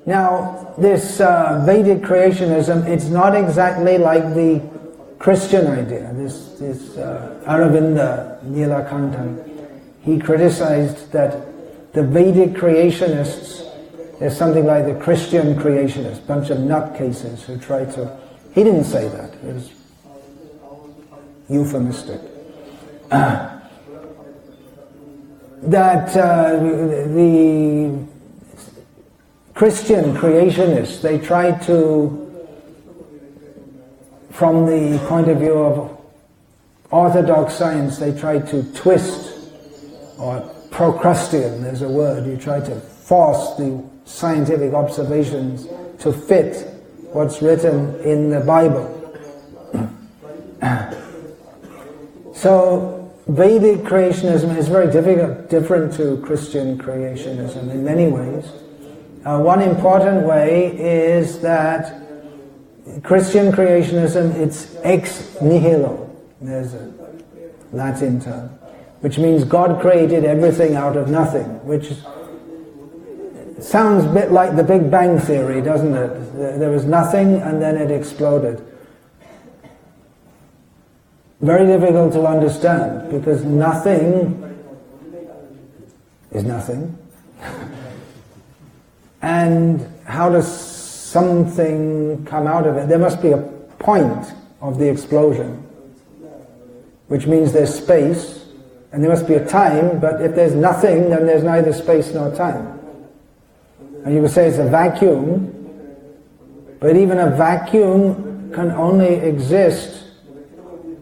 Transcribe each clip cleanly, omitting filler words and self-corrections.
Now, this Vedic creationism, it's not exactly like the Christian idea. This Aravinda Nilakantha, he criticized that the Vedic creationists is something like the Christian creationists, bunch of nutcases who try to... He didn't say that, it was euphemistic. That the Christian creationists, they try to, from the point of view of orthodox science, they try to twist, or procrustean, there's a word, you try to force the scientific observations to fit what's written in the Bible. So Vedic creationism is very different to Christian creationism in many ways. One important way is that Christian creationism, it's ex nihilo. There's a Latin term, which means God created everything out of nothing, which sounds a bit like the Big Bang Theory, doesn't it? There was nothing and then it exploded. Very difficult to understand, because nothing is nothing. And how does something come out of it? There must be a point of the explosion, which means there's space, and there must be a time, but if there's nothing, then there's neither space nor time. And you would say it's a vacuum, but even a vacuum can only exist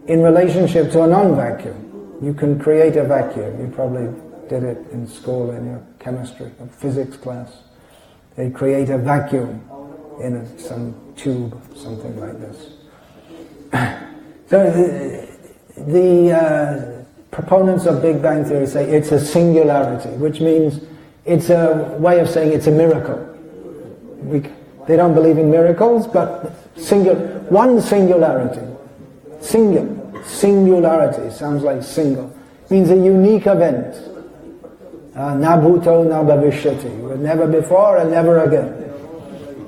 in relationship to a non-vacuum. You can create a vacuum. You probably did it in school in your chemistry or physics class. They create a vacuum in some tube, something like this. So the proponents of Big Bang Theory say it's a singularity, which means it's a way of saying it's a miracle. They don't believe in miracles, but one singularity. Singularity sounds like single. It means a unique event. Na bhuto na bhavishyati. Never before and never again.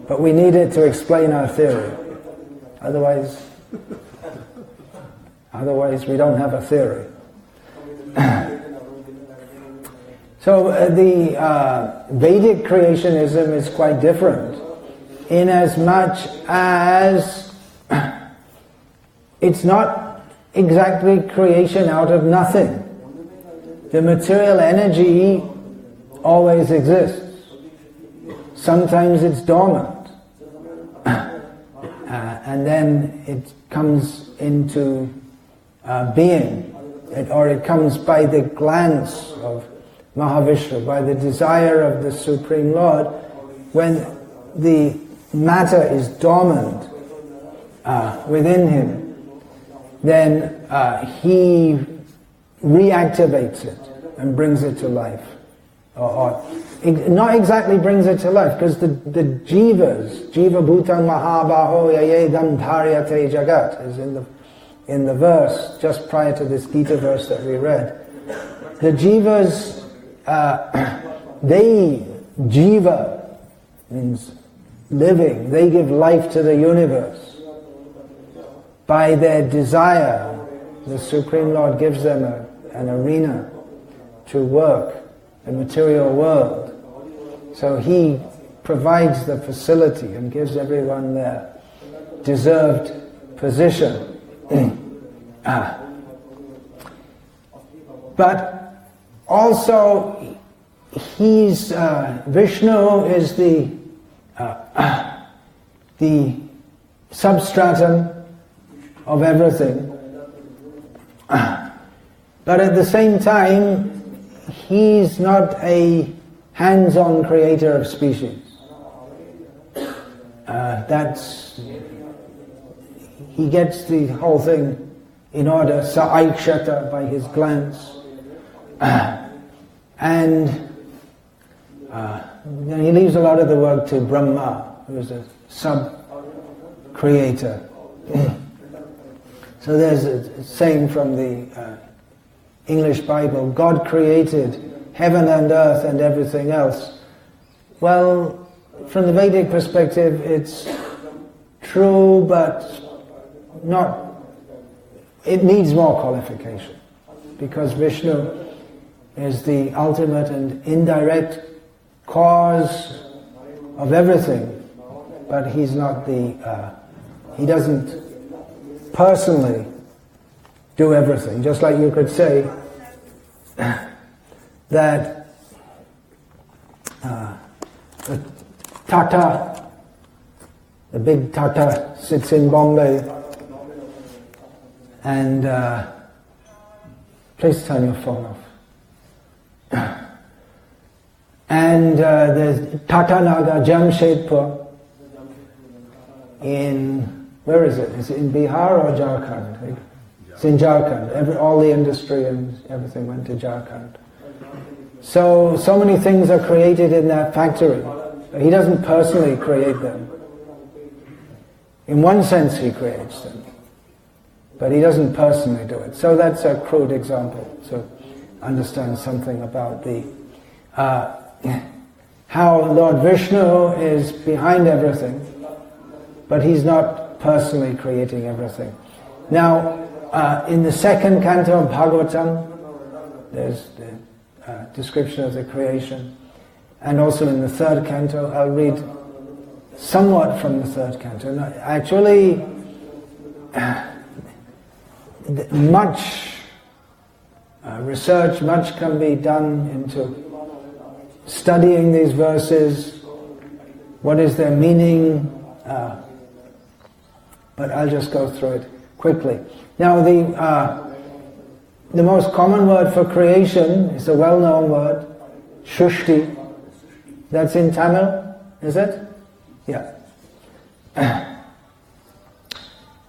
But we need it to explain our theory. Otherwise we don't have a theory. So the Vedic creationism is quite different, in as much as it's not exactly creation out of nothing. The material energy always exists. Sometimes it's dormant, and then it comes into being, or it comes by the glance of Mahavishnu, by the desire of the Supreme Lord. When the matter is dormant within him, then he reactivates it and brings it to life. Or not exactly brings it to life, because the jivas, jiva bhutan mahabaho yayedam dharyate jagat, is in the verse just prior to this Gita verse that we read. The jivas, jiva means living, they give life to the universe. By their desire, the Supreme Lord gives them an arena to work, the material world. So he provides the facility and gives everyone their deserved position. But also, Vishnu is the substratum of everything. But at the same time, he's not a hands-on creator of species. He gets the whole thing in order, sa'aikshata, by his glance. And he leaves a lot of the work to Brahma, who is a sub-creator. So there's a saying from the English Bible, God created heaven and earth and everything else. Well, from the Vedic perspective, it's true, but not. It needs more qualification, because Vishnu is the ultimate and indirect cause of everything, but he's not the. He doesn't personally do everything. Just like you could say that the Tata, the big Tata, sits in Bombay, and please turn your phone off. And there's Tata Nagar Jamshedpur in, where is it? Is it in Bihar or Jharkhand? It's in Jharkhand. All the industry and everything went to Jharkhand. So many things are created in that factory. He doesn't personally create them. In one sense he creates them, but he doesn't personally do it. So that's a crude example to understand something about the how Lord Vishnu is behind everything, but he's not personally creating everything. Now, in the second canto of Bhagavatam, there's the description of the creation, and also in the third canto. I'll read somewhat from the third canto. Now, actually, much research, much can be done into studying these verses, what is their meaning, but I'll just go through it quickly. Now, the most common word for creation is a well-known word, Shushti. That's in Tamil, is it? Yeah.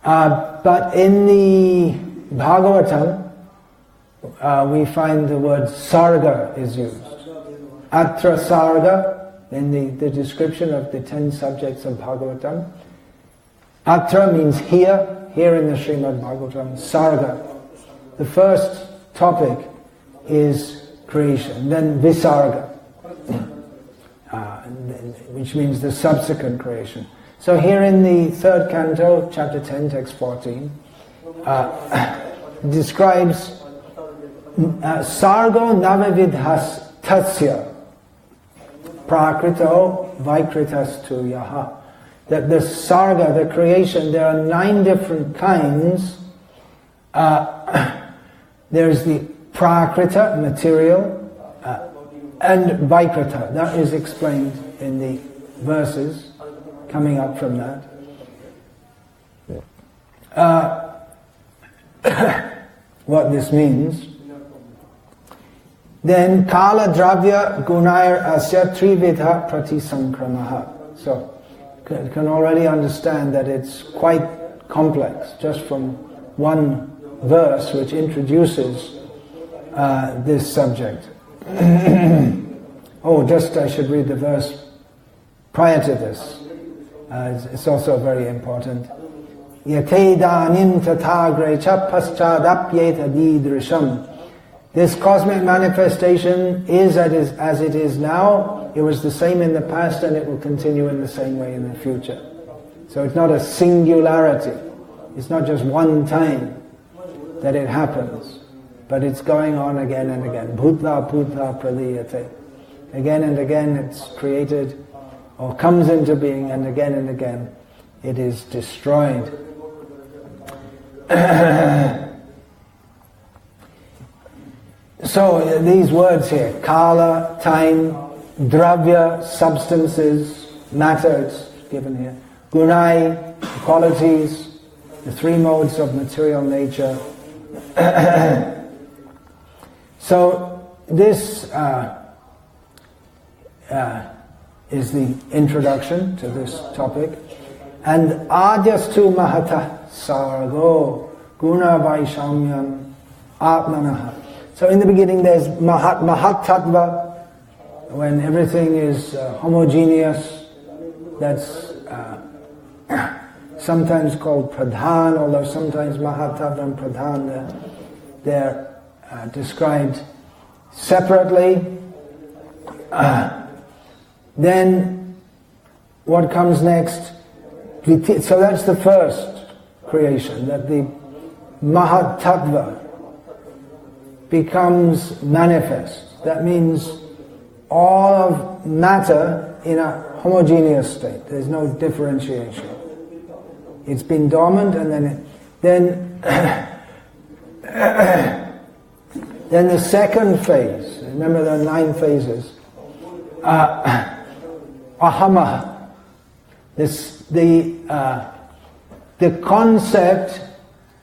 But in the Bhagavatam, we find the word Sarga is used. Atra Sarga, in the description of the 10 subjects of Bhagavatam. Atra means here in the Srimad Bhagavatam. Sarga. The first topic is creation, then Visarga, which means the subsequent creation. So here in the third canto, chapter 10, text 14, describes Sargo Navavidhas Tasya Prakrito Vaikritas tu Yaha. That the Sarga, the creation, there are 9 different kinds. There's the Prakrita, material, and Vaikrita. That is explained in the verses coming up from that. What this means. Then Kala Dravya Gunair Asya Trividha Pratisankramaha. So you can already understand that it's quite complex just from one verse which introduces this subject. I should read the verse prior to this. It's also very important. Yatedanim tatagre cha paschadapyeta didrisham. This cosmic manifestation is as it is now. It was the same in the past, and it will continue in the same way in the future. So it's not a singularity. It's not just one time that it happens, but it's going on again and again. Bhutva bhutva praliyate. Again and again it's created or comes into being, and again it is destroyed. So these words here, kala, time, dravya, substances, matter, it's given here, gunai, qualities, the 3 modes of material nature. So this is the introduction to this topic. And adyastu mahata sargo guna vaishamyam atmanaha. So in the beginning there's mahat tattva, when everything is homogeneous. That's sometimes called pradhan, although sometimes mahat tattva and pradhan, they're described separately. Then what comes next? So that's the first creation, that the Mahat Tattva becomes manifest. That means all of matter in a homogeneous state. There's no differentiation. It's been dormant, and then the second phase. Remember, there are 9 phases. Ahama. The concept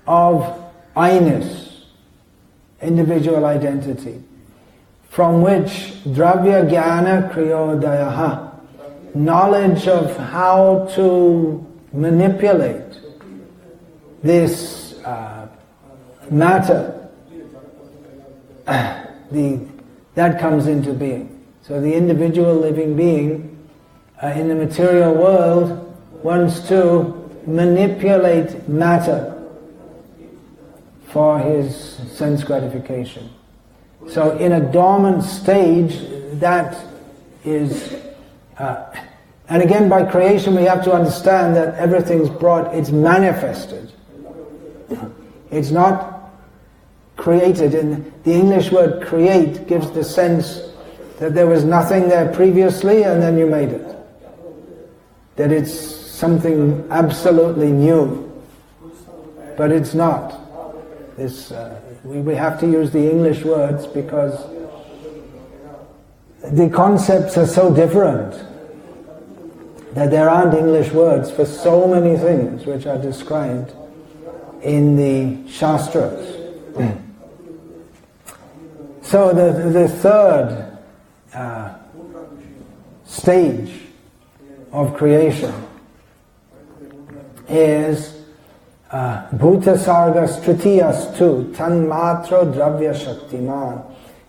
of I-ness, individual identity, from which dravya jnana kriyodayaha, knowledge of how to manipulate this matter, that comes into being. So the individual living being in the material world wants to manipulate matter for his sense gratification. So in a dormant stage, that is... and again, by creation we have to understand that everything's it's manifested. It's not created. And the English word create gives the sense that there was nothing there previously and then you made it. That it's something absolutely new. But it's not. We have to use the English words because the concepts are so different that there aren't English words for so many things which are described in the Shastras. So the third stage of creation is Bhuta Sargas Tritiyas tu Tanmatro Dravya Shaktiman.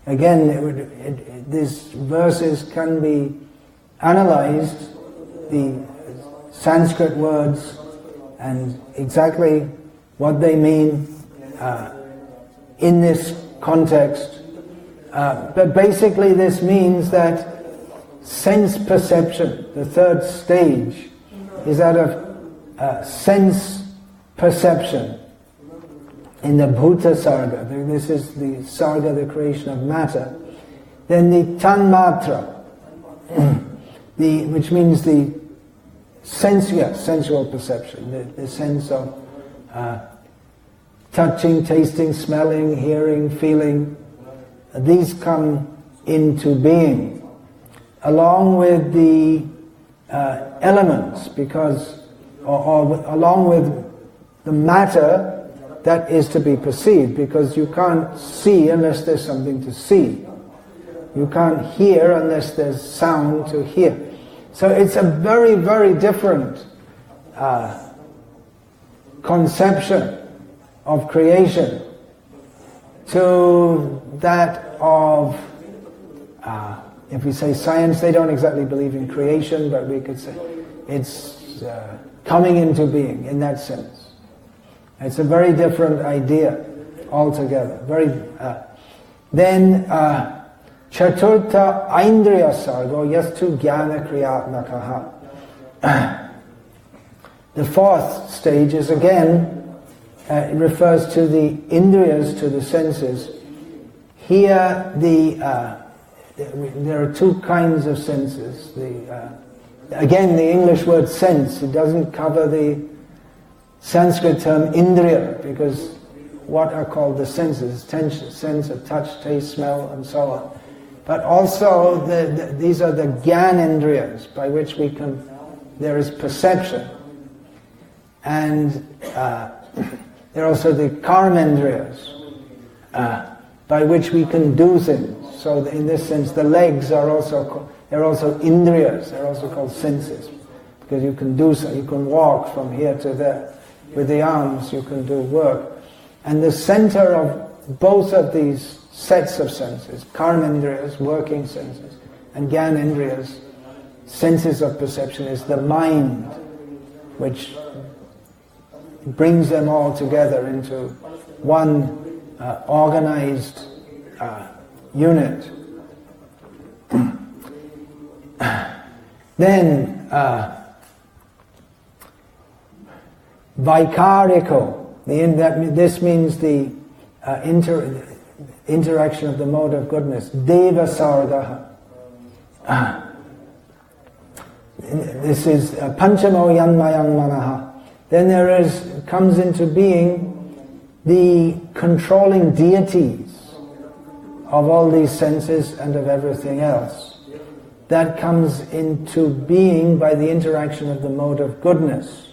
Again, these verses can be analyzed, the Sanskrit words, and exactly what they mean in this context. But basically this means that sense perception, the third stage, is that of sense perception in the Bhuta Sarga. This is the Sarga, the creation of matter. Then the Tanmatra, which means the sensual perception, the sense of touching, tasting, smelling, hearing, feeling. These come into being, along with the elements, or along with the matter that is to be perceived, because you can't see unless there's something to see. You can't hear unless there's sound to hear. So it's a very, very different conception of creation to that of, if we say science, they don't exactly believe in creation, but we could say it's coming into being in that sense. It's a very different idea altogether. Then Chaturtha Aindriya Sargo Yastu Jnana Kriyatmakaha. The fourth stage is again, it refers to the indriyas, to the senses. Here there are two kinds of senses. Again, the English word sense, it doesn't cover the Sanskrit term indriya, because what are called the senses, sense of touch, taste, smell, and so on. But also these are the gyanendriyas by which there is perception. And there are also the karmendriyas by which we can do things. So in this sense, the legs are also indriyas, they're also called senses, because you can do so, you can walk from here to there. With the arms you can do work. And the center of both of these sets of senses, karmendriyas, working senses, and gyanendriyas, senses of perception, is the mind, which brings them all together into one organized unit. Then Vaikariko. This means the interaction of the mode of goodness. Deva Sargaha. This is Panchamo Yanmayang Manaha. Then comes into being the controlling deities of all these senses and of everything else. That comes into being by the interaction of the mode of goodness,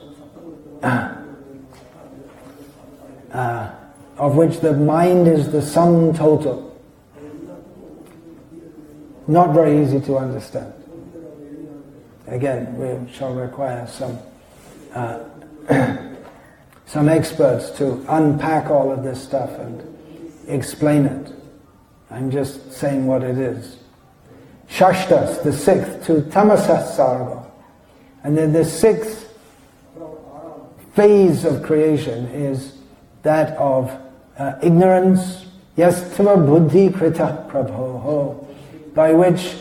of which the mind is the sum total. Not very easy to understand. Again, we shall require some experts to unpack all of this stuff and explain it. I'm just saying what it is. Shashtas, the sixth, to tamasas sarga. And then the sixth phase of creation is that of ignorance, yastva buddhi krita prabho, by which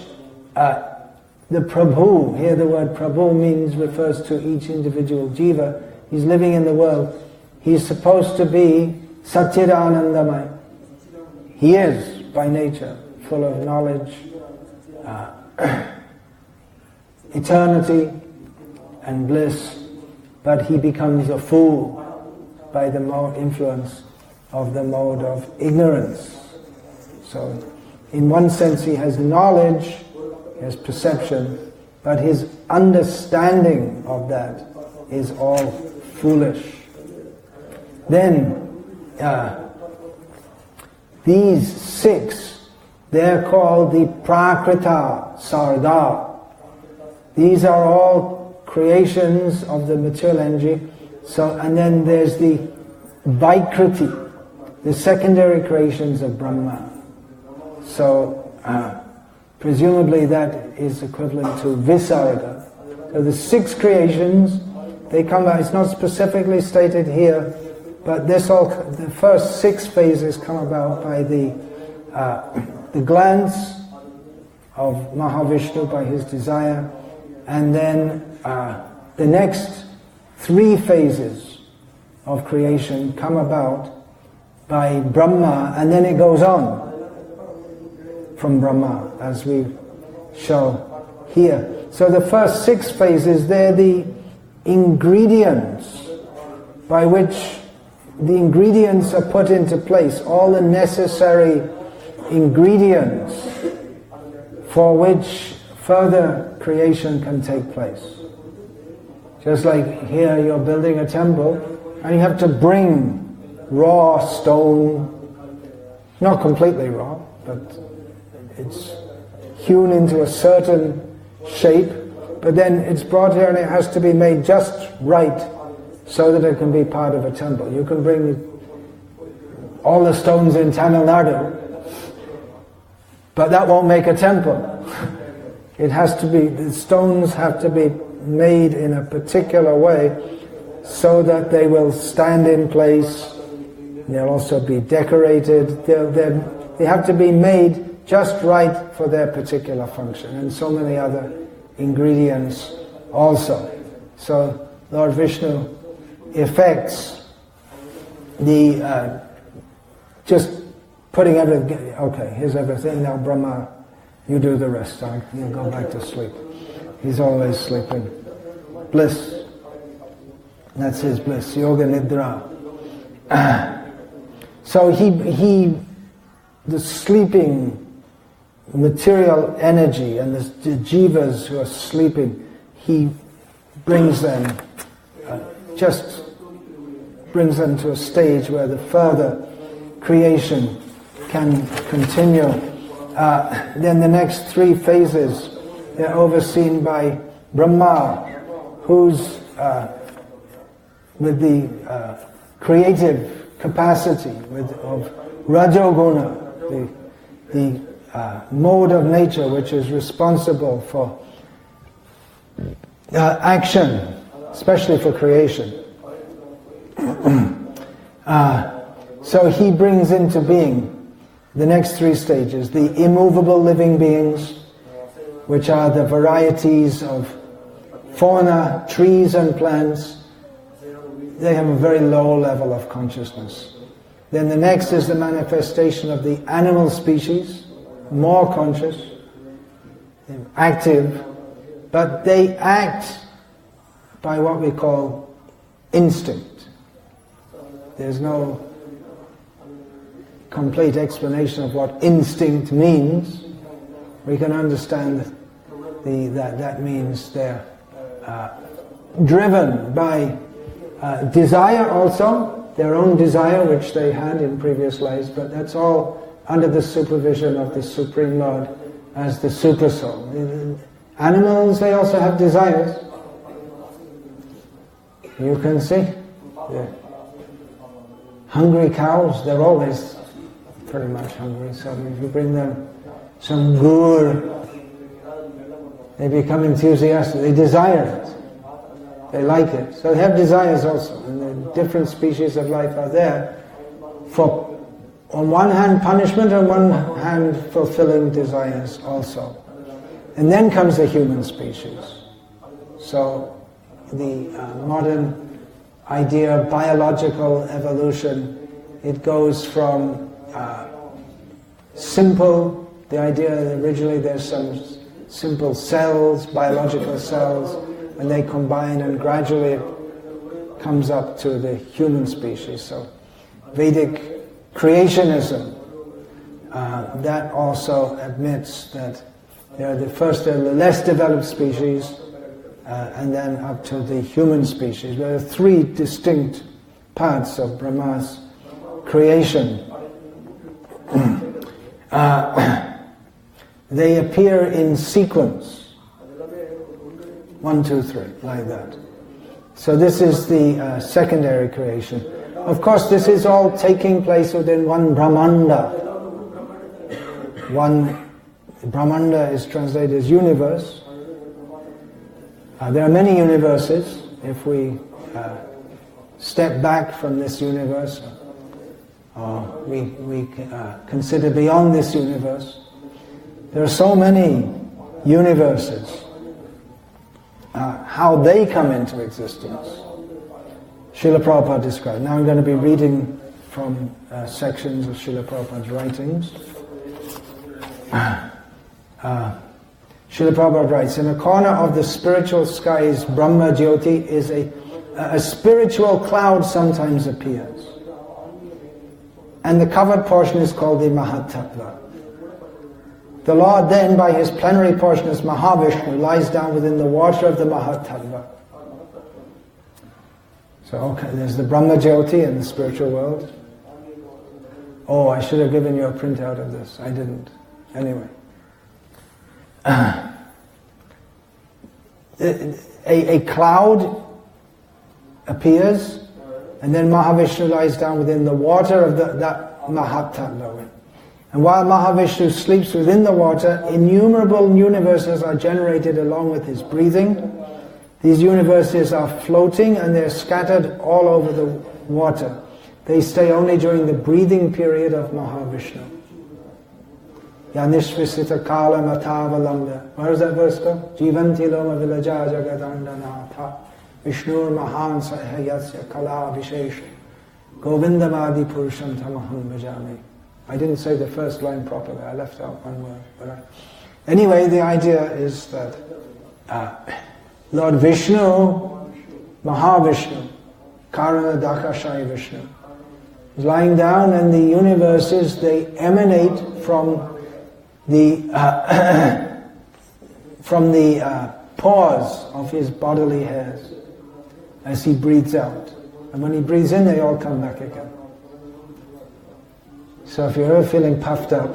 the Prabhu, here the word Prabhu refers to each individual jiva. He's living in the world. He's supposed to be Satchidanandamaya. He is, by nature, full of knowledge, eternity and bliss, but he becomes a fool by the influence of the mode of ignorance. So, in one sense he has knowledge, he has perception, but his understanding of that is all foolish. Then, these six, they're called the Prakrita Sarga. These are all creations of the material energy. So, and then there's the Vaikriti, the secondary creations of Brahma. So, presumably that is equivalent to Visarga. So the six creations, they come out, it's not specifically stated here, but the first six phases come about by the glance of Mahavishnu, by his desire, and then the next three phases of creation come about by Brahma, and then it goes on from Brahma, as we show here. So the first six phases, they're the ingredients by which the ingredients are put into place, all the necessary ingredients for which further creation can take place. Just like here you're building a temple and you have to bring raw stone, not completely raw, but it's hewn into a certain shape, but then it's brought here and it has to be made just right so that it can be part of a temple. You can bring all the stones in Tamil Nadu, but that won't make a temple. It has to be, the stones have to be made in a particular way so that they will stand in place. They'll also be decorated. They have to be made just right for their particular function, and so many other ingredients also. So Lord Vishnu effects the just putting everything, okay, here's everything, now Brahma, you do the rest, you'll go back to sleep. He's always sleeping. Bliss. That's his bliss, Yoga Nidra. So the sleeping material energy and the jivas who are sleeping, he brings them, just brings them to a stage where the further creation can continue. Then the next three phases, they're overseen by Brahma, who's with the creative capacity of Rajoguna, the mode of nature which is responsible for action, especially for creation. So he brings into being the next three stages, the immovable living beings, which are the varieties of fauna, trees and plants, they have a very low level of consciousness. Then the next is the manifestation of the animal species, more conscious, active, but they act by what we call instinct. There's no complete explanation of what instinct means. We can understand that means they're driven by desire also, their own desire which they had in previous lives, but that's all under the supervision of the Supreme Lord as the Supersoul. Animals, they also have desires. You can see. The hungry cows, they're always pretty much hungry, so if you bring them some gur, they become enthusiastic, they desire it, they like it. So they have desires also, and the different species of life are there for, on one hand, punishment, on one hand, fulfilling desires also. And then comes the human species. So the modern idea of biological evolution, it goes from simple, the idea that originally there's some simple cells, biological cells, and they combine and gradually it comes up to the human species. So Vedic Creationism, that also admits that they're the less developed species, and then up to the human species. There are three distinct parts of Brahma's creation. They appear in sequence. 1, 2, 3, like that. So this is the secondary creation. Of course, this is all taking place within one Brahmanda. One Brahmanda is translated as universe. There are many universes. If we step back from this universe, or we consider beyond this universe, there are so many universes. How they come into existence, Srila Prabhupada described. Now I'm going to be reading from sections of Srila Prabhupada's writings. Srila Prabhupada writes, in a corner of the spiritual skies, Brahma Jyoti is a spiritual cloud sometimes appears. And the covered portion is called the Mahatattva. The Lord then, by his plenary portion as Mahavishnu, lies down within the water of the Mahatattva. So, okay, there's the Brahma Jyoti in the spiritual world. Oh, I should have given you a printout of this. I didn't. Anyway. A cloud appears, and then Mahavishnu lies down within the water of that Mahatattva. And while Mahavishnu sleeps within the water, innumerable universes are generated along with his breathing. These universes are floating and they're scattered all over the water. They stay only during the breathing period of Mahavishnu. Yanishvisita kala matavalamda. Where does that verse go? Jivanti loma vilaja jagadandanatha Vishnur mahan sahayasya kala vishesha Govindamadi purusham tamaham bhajami. I didn't say the first line properly, I left out one word. But anyway, the idea is that Lord Vishnu, Mahavishnu, Karana Dakashai Vishnu, is lying down, and the universes, they emanate from the pores of his bodily hairs as he breathes out. And when he breathes in, they all come back again. So if you're ever feeling puffed up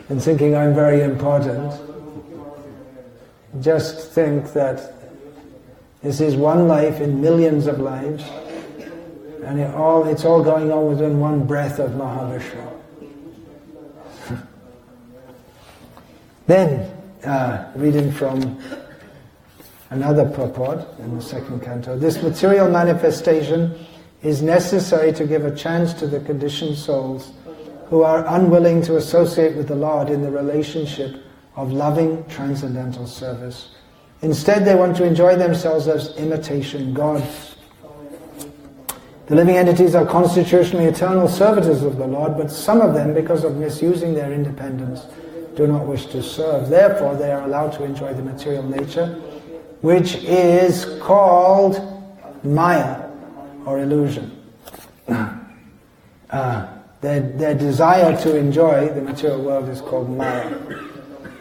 and thinking I'm very important, just think that this is one life in millions of lives, and it's all going on within one breath of Mahavishnu. Then, reading from another purport in the second canto, this material manifestation is necessary to give a chance to the conditioned souls who are unwilling to associate with the Lord in the relationship of loving transcendental service. Instead, they want to enjoy themselves as imitation gods. The living entities are constitutionally eternal servitors of the Lord, but some of them, because of misusing their independence, do not wish to serve. Therefore, they are allowed to enjoy the material nature, which is called Maya, or illusion. Their desire to enjoy the material world is called Maya.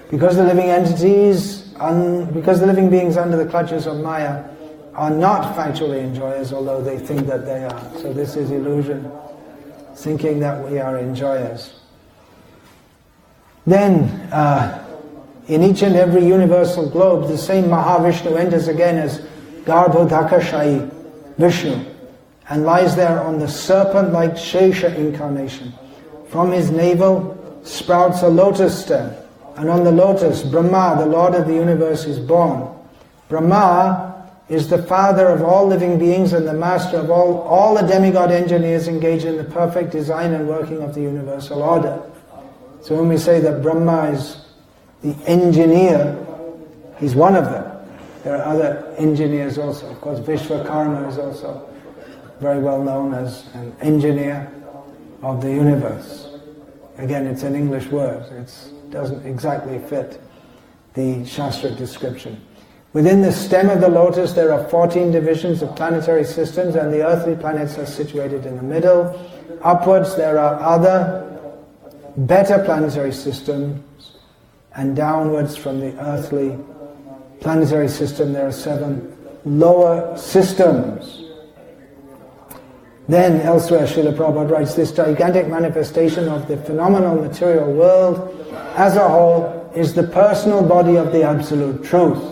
Because the living beings under the clutches of Maya are not factually enjoyers, although they think that they are. So this is illusion, thinking that we are enjoyers. Then, in each and every universal globe, the same Mahavishnu enters again as Garbhodakashayi Vishnu, and lies there on the serpent-like Shesha incarnation. From his navel sprouts a lotus stem, and on the lotus, Brahma, the Lord of the universe, is born. Brahma is the father of all living beings and the master of all the demigod engineers engaged in the perfect design and working of the universal order. So when we say that Brahma is the engineer, he's one of them. There are other engineers also. Of course, Vishwakarma is also very well known as an engineer of the universe. Again, it's an English word. It doesn't exactly fit the Shastric description. Within the stem of the lotus there are 14 divisions of planetary systems, and the earthly planets are situated in the middle. Upwards there are other better planetary systems, and downwards from the earthly planetary system there are 7 lower systems. Then elsewhere Srila Prabhupada writes, this gigantic manifestation of the phenomenal material world as a whole is the personal body of the Absolute Truth.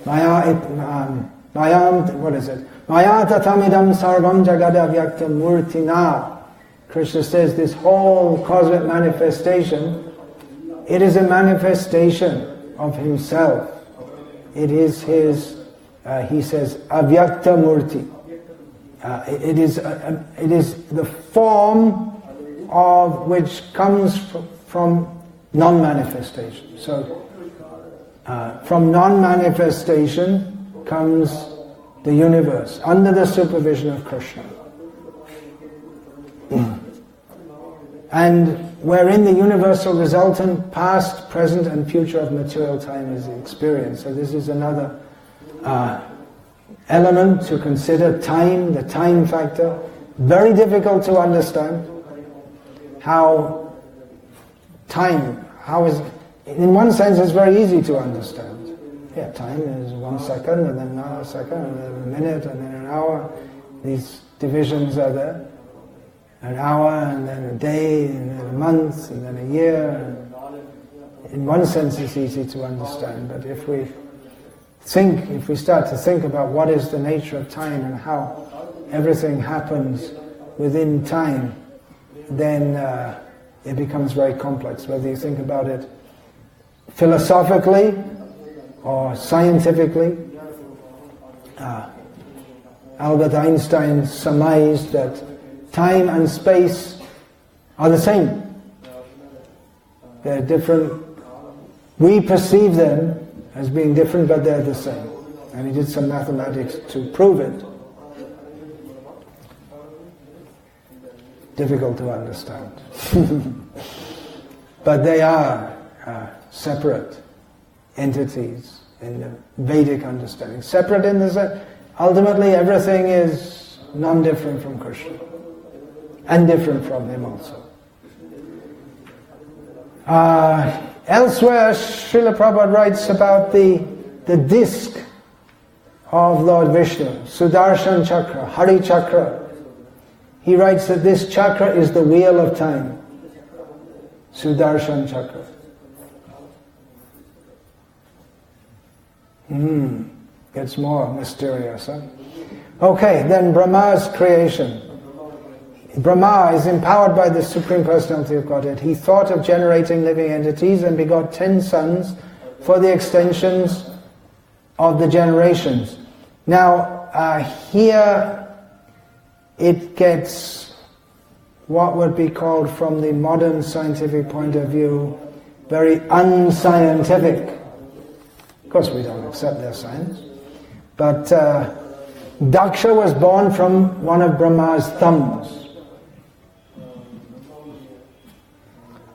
Maya tatamidam sarvam jagada vyakta murtina. Krishna says this whole cosmic manifestation, it is a manifestation of himself. It is his, he says, avyakta murti. It is the form of which comes from non-manifestation. So, from non-manifestation comes the universe under the supervision of Krishna, and wherein the universal resultant, past, present, and future of material time is experienced. So this is another element to consider: time, the time factor. Very difficult to understand how is, in one sense it's very easy to understand. Yeah, time is 1 second, and then another second, and then a minute, and then an hour. These divisions are there. An hour, and then a day, and then a month, and then a year. In one sense it's easy to understand, but if we start to think about what is the nature of time and how everything happens within time, then it becomes very complex, whether you think about it philosophically or scientifically. Albert Einstein surmised that time and space are the same. They're different. We perceive them as being different, but they're the same. And he did some mathematics to prove it. Difficult to understand. But they are separate entities in the Vedic understanding. Separate in the sense, ultimately everything is non-different from Krishna. And different from him also. Elsewhere, Srila Prabhupada writes about the disc of Lord Vishnu, Sudarshan Chakra, Hari Chakra. He writes that this chakra is the wheel of time. Sudarshan Chakra. Gets more mysterious, huh? Okay, then Brahma's creation. Brahma is empowered by the Supreme Personality of Godhead. He thought of generating living entities and begot 10 sons for the extensions of the generations. Now, here it gets what would be called, from the modern scientific point of view, very unscientific. Of course, we don't accept their science, but Daksha was born from one of Brahma's thumbs.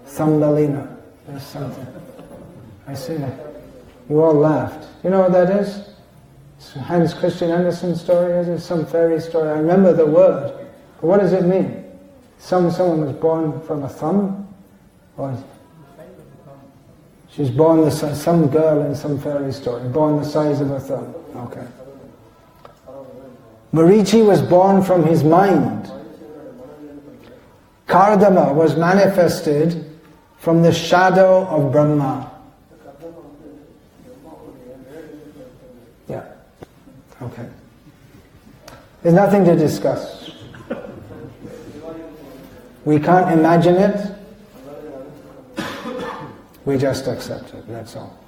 Thumbelina. There's something. I see that. You all laughed. You know what that is? It's Hans Christian Andersen's story, is it? Some fairy story. I remember the word. But what does it mean? Someone was born from a thumb? Or she's born some girl in some fairy story, born the size of a thumb. Okay. Marichi was born from his mind. Kardama was manifested from the shadow of Brahma. Yeah. Okay. There's nothing to discuss. We can't imagine it. We just accept it, that's all.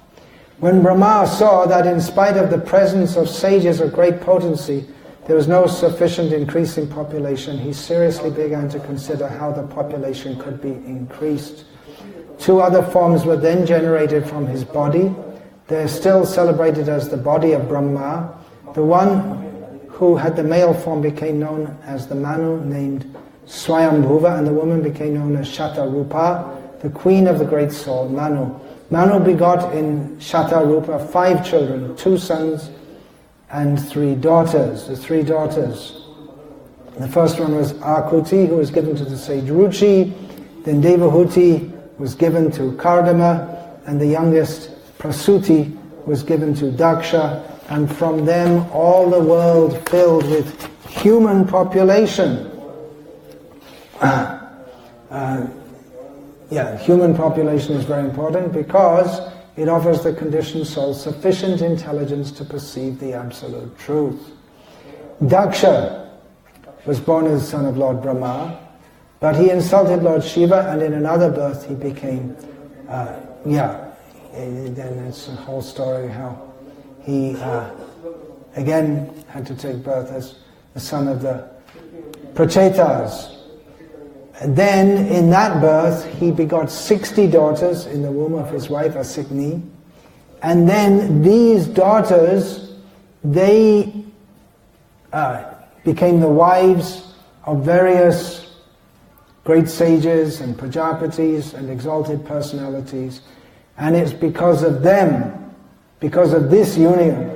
When Brahma saw that in spite of the presence of sages of great potency, there was no sufficient increase in population, he seriously began to consider how the population could be increased. 2 other forms were then generated from his body. They are still celebrated as the body of Brahma. The one who had the male form became known as the Manu, named Swayambhuva, and the woman became known as Shatarupa, the queen of the great soul, Manu. Manu begot in Shatarupa 5 children, 2 sons and 3 daughters. The 3 daughters. The first one was Akuti, who was given to the sage Ruchi. Then Devahuti was given to Kardama, and the youngest, Prasuti, was given to Daksha. And from them all the world filled with human population. Human population is very important because it offers the conditioned soul sufficient intelligence to perceive the absolute truth. Daksha was born as the son of Lord Brahma, but he insulted Lord Shiva, and in another birth he became, then it's a whole story how he again had to take birth as the son of the Prachetas. And then in that birth he begot 60 daughters in the womb of his wife Asikni, and then these daughters, they became the wives of various great sages and Prajapatis and exalted personalities, and it's because of them, because of this union,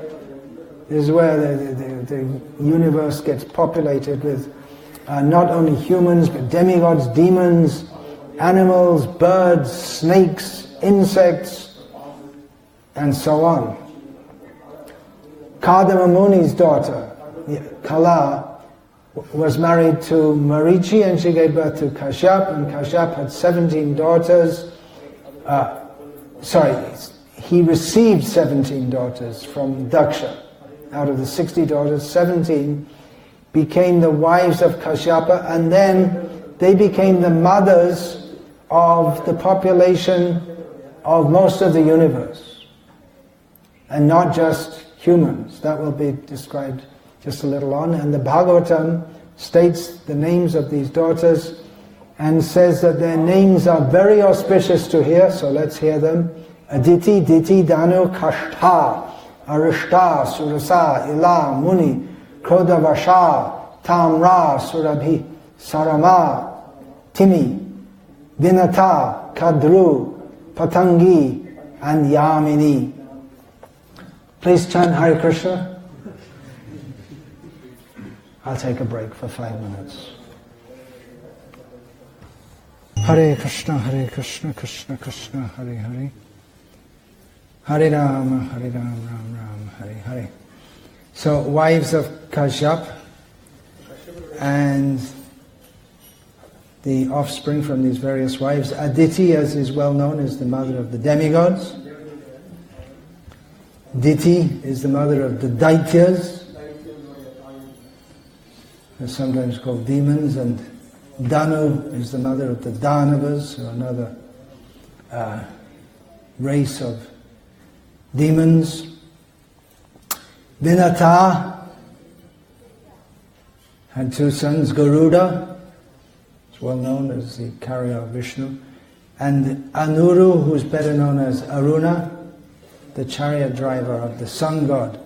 this is where the universe gets populated with not only humans, but demigods, demons, animals, birds, snakes, insects, and so on. Kadama Muni's daughter, Kala, was married to Marichi, and she gave birth to Kashyap, and Kashyap had 17 daughters. He received 17 daughters from Daksha. Out of the 60 daughters, 17 became the wives of Kashyapa, and then they became the mothers of the population of most of the universe, and not just humans. That will be described just a little on. And the Bhagavatam states the names of these daughters and says that their names are very auspicious to hear, so let's hear them. Aditi, Diti, Danu, Kashtha, Arishta, Surasa, Ila, Muni, Krodavasha, Tamra, Surabhi, Sarama, Timi, Vinata, Kadru, Patangi, and Yamini. Please chant Hare Krishna. I'll take a break for 5 minutes. Hare Krishna, Krishna Krishna, Hare Hare. Hare Rama, Hare Rama, Ram Ram, Hare Hare. So, wives of Kashyap, and the offspring from these various wives. Aditi, as is well known, is the mother of the demigods. Diti is the mother of the Daityas. They're sometimes called demons, and Danu is the mother of the Danavas, or another race of demons. Vinata had 2 sons, Garuda, is well known as the carrier of Vishnu, and Anuru, who is better known as Aruna, the chariot driver of the sun god.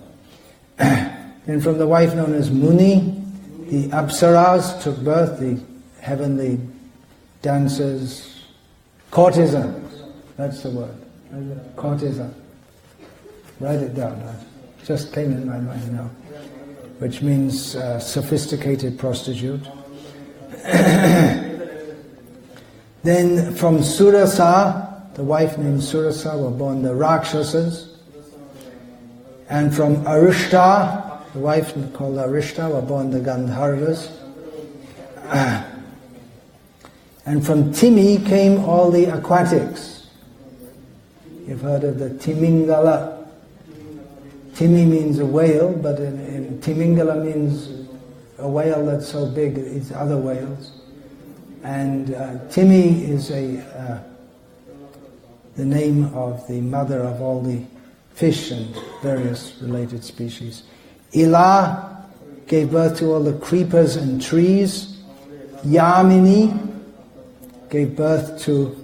Then from the wife known as Muni, the Apsaras took birth, the heavenly dancers, courtesans, that's the word, courtesan. Write it down, it just came in my mind now, which means sophisticated prostitute. Then from Surasa, the wife named Surasa, were born the Rakshasas. And from Arishta, the wife called Arishta, were born the Gandharvas. And from Timi came all the aquatics. You've heard of the Timingala. Timi means a whale, but in Timingala means a whale that's so big it eats other whales. And Timi is the name of the mother of all the fish and various related species. Ila gave birth to all the creepers and trees. Yamini gave birth to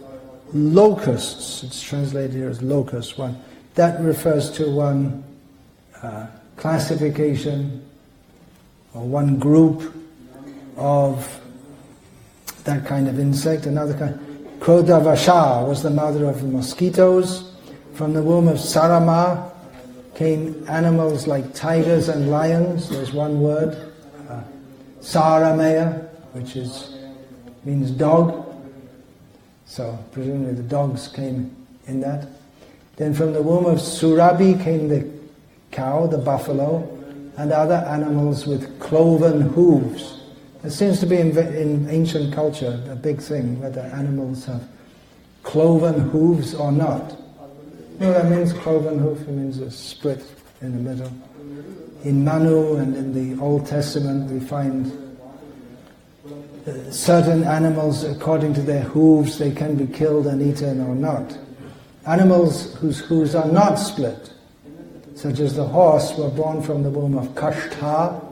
locusts. It's translated here as locust. One that refers to one classification or one group of that kind of insect. Another kind, Krodavasha, was the mother of the mosquitoes. From the womb of Sarama came animals like tigers and lions. There's one word, Saramaya, which means dog. So presumably the dogs came in that. Then from the womb of Surabhi came the cow, the buffalo, and other animals with cloven hooves. It seems to be in ancient culture a big thing, whether animals have cloven hooves or not. You know what that means, cloven hoof? It means a split in the middle. In Manu and in the Old Testament we find certain animals, according to their hooves, they can be killed and eaten or not. Animals whose hooves are not split, such as the horse, were born from the womb of Kashtha.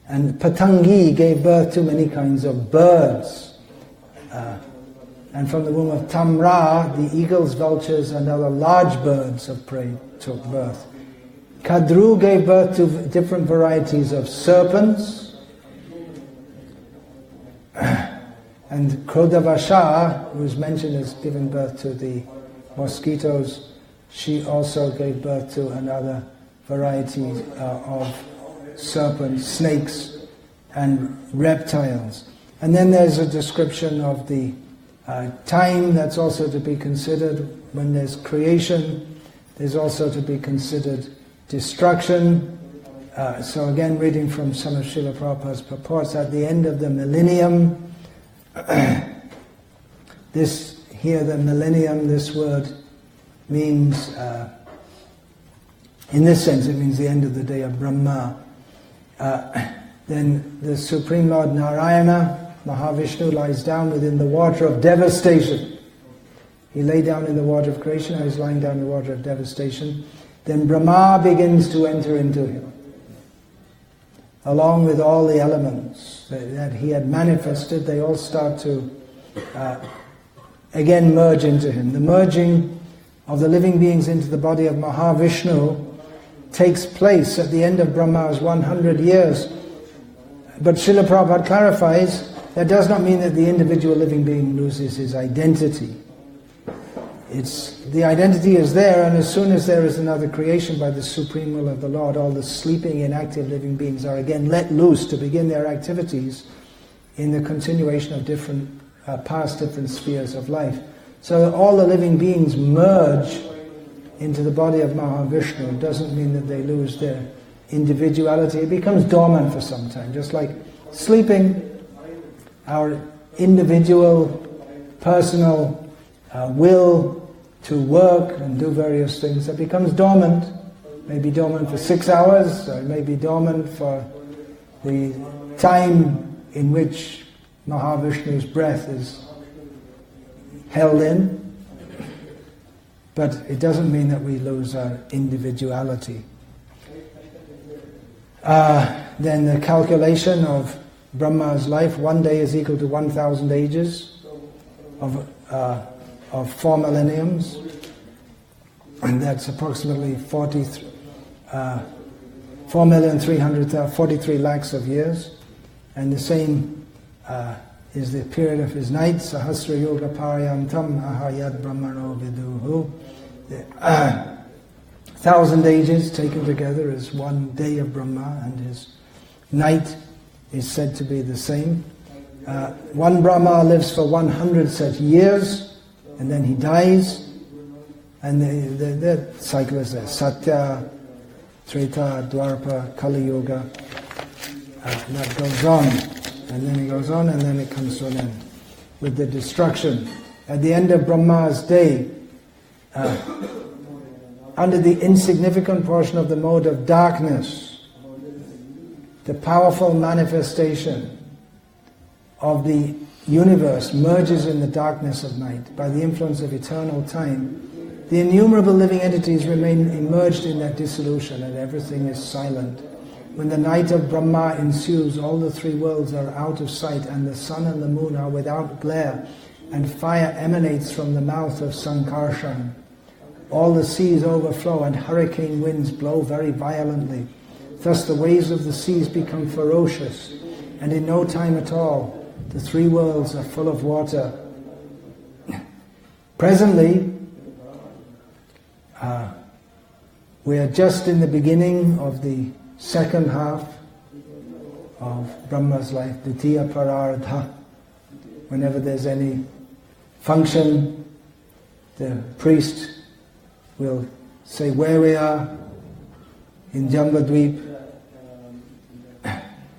And Patangi gave birth to many kinds of birds. And from the womb of Tamra, the eagles, vultures, and other large birds of prey took birth. Kadru gave birth to different varieties of serpents. And Krodavasha, who is mentioned as giving birth to the mosquitoes, she also gave birth to another variety of serpents, snakes, and reptiles. And then there's a description of the time that's also to be considered. When there's creation, there's also to be considered destruction. So again, reading from some of Srila Prabhupada's purports, at the end of the millennium, the millennium, this word means, in this sense, it means the end of the day of Brahma. Then the Supreme Lord Narayana, Mahavishnu, lies down within the water of devastation. He lay down in the water of creation, now he's lying down in the water of devastation. Then Brahma begins to enter into him, along with all the elements that he had manifested. They all start to again merge into him. The merging of the living beings into the body of Mahavishnu takes place at the end of Brahma's 100 years. But Srila Prabhupada clarifies, that does not mean that the individual living being loses his identity. The identity is there, and as soon as there is another creation by the supreme will of the Lord, all the sleeping, inactive living beings are again let loose to begin their activities in the continuation of different spheres of life. So all the living beings merge into the body of Mahavishnu. It doesn't mean that they lose their individuality. It becomes dormant for some time, just like sleeping. Our individual, personal will to work and do various things, that becomes dormant. It may be dormant for 6 hours, or it may be dormant for the time in which Mahavishnu's breath is held in. But it doesn't mean that we lose our individuality. Then the calculation of Brahma's life, 1 day is equal to 1,000 ages of 4 millenniums, and that's approximately 4,343 lakhs of years, and the same is the period of his night. Sahasra Yoga Paryantam Ahayad Brahmano Viduhu. 1,000 ages taken together is one day of Brahma, and his night is said to be the same. One Brahma lives for 100 such years, and then he dies, and the cycle is there. Satya, Treta, Dwarpa, Kali Yuga, that goes on, and then it goes on, and then it comes to an end with the destruction. At the end of Brahma's day, under the insignificant portion of the mode of darkness, the powerful manifestation of the universe merges in the darkness of night. By the influence of eternal time, the innumerable living entities remain immersed in that dissolution, and everything is silent. When the night of Brahma ensues, all the three worlds are out of sight, and the sun and the moon are without glare, and fire emanates from the mouth of Sankarshan. All the seas overflow, and hurricane winds blow very violently. Thus the waves of the seas become ferocious, and in no time at all, the three worlds are full of water. Presently, we are just in the beginning of the second half of Brahma's life, Ditya Parardha. Whenever there's any function, the priest will say where we are in Jambudvip,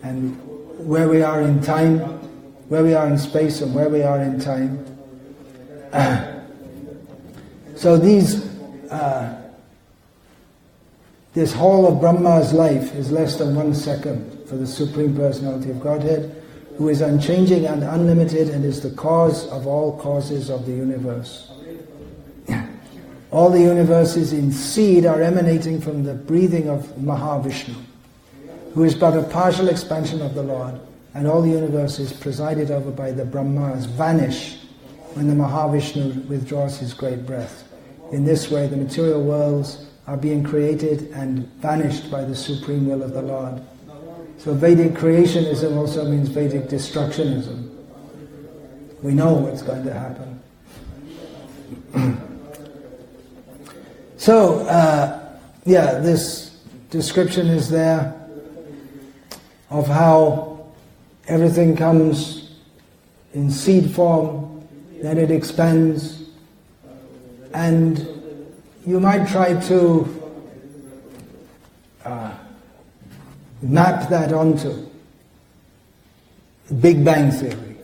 and where we are in time, where we are in space, and where we are in time. So this whole of Brahma's life is less than 1 second for the Supreme Personality of Godhead, who is unchanging and unlimited and is the cause of all causes of the universe. All the universes in seed are emanating from the breathing of Mahavishnu, who is but a partial expansion of the Lord, and all the universes presided over by the Brahmas vanish when the Mahavishnu withdraws his great breath. In this way, the material worlds are being created and vanished by the supreme will of the Lord. So Vedic creationism also means Vedic destructionism. We know what's going to happen. So, this description is there of how everything comes in seed form, then it expands, and you might try to map that onto Big Bang Theory.